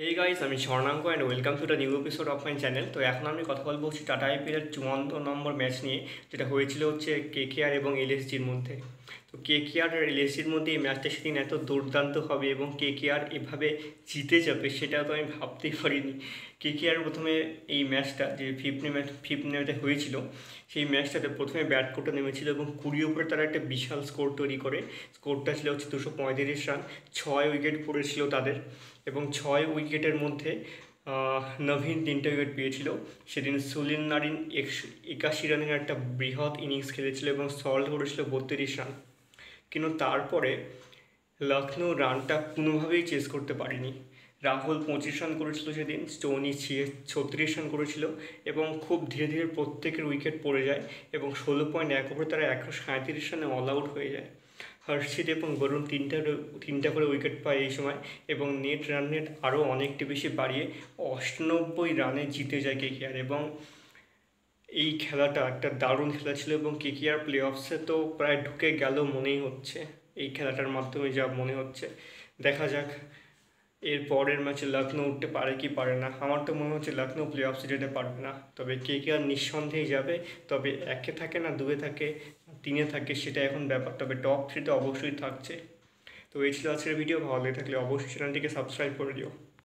Hey guys, আমি Swarnanka and welcome to the new episode of my channel. তো এখন আমি কথা বলবো টাটা আইপিএলের 54 নম্বর ম্যাচ নিয়ে, যেটা হয়েছিল কেকেআর এবং এলএসজির মধ্যে। তো কেকেআর আর এলএসজির মধ্যে এই ম্যাচটা সেদিন এত দুর্দান্ত হবে এবং কেকেআর এভাবে জিতে যাবে সেটা তো আমি ভাবতেই পারিনি। কেকেআর প্রথমে এই ম্যাচটা যে ফিফথ ম্যাচে হয়েছিল, সেই ম্যাচটাতে প্রথমে ব্যাট করতে নেমেছিল এবং 20 ওভারে তারা একটা বিশাল স্কোর তৈরি করে। স্কোরটা ছিল 235 রান, 6 উইকেট পড়েছিল তাদের এবং 6 উইকেটের মধ্যে নভিন 3টে উইকেট পেয়েছিল। সেদিন সুনীল নারিন 81 রানের একটা বৃহৎ ইনিংস খেলেছিল এবং সল্ট করেছিল 32 রান। কিন্তু তারপরে লখনৌ রানটা কোনোভাবেই চেস করতে পারেনি। রাহুল 25 রান করেছিল সেদিন, স্টোনি 36 রান করেছিল এবং খুব ধীরে ধীরে প্রত্যেকের উইকেট পড়ে যায় এবং 16.1 ওভারে তারা 137 রানে অল আউট হয়ে যায়। হর্ষিত এবং বরুণ তিনটা করে উইকেট পায় এই সময় এবং রান নেট আরও অনেকটা বেশি বাড়িয়ে 98 রানে জিতে যায় কেকেআর। এবং এই খেলাটা একটা দারুণ খেলা ছিল এবং কেকেআর প্লে অফসে তো প্রায় ঢুকে গেল মনেই হচ্ছে, এই খেলাটার মাধ্যমে যা মনে হচ্ছে। দেখা যাক এর পরের ম্যাচে লখনৌ উঠতে পারে কি পারে না। আমার তো মনে হচ্ছে লখনৌ প্লে অফসে যেতে পারবে না, তবে কেকেআর নিঃসন্দেহে যাবে। তবে একে থাকে না, দুয়ে থাকে, তিনে থাকে, সেটা এখন ব্যাপার। তবে টপ 3তে অবশ্যই থাকছে। তো এই ছিল আজকের ভিডিও। ভালো লেগে থাকলে অবশ্যই চ্যানেলটিকে সাবস্ক্রাইব করে দিও।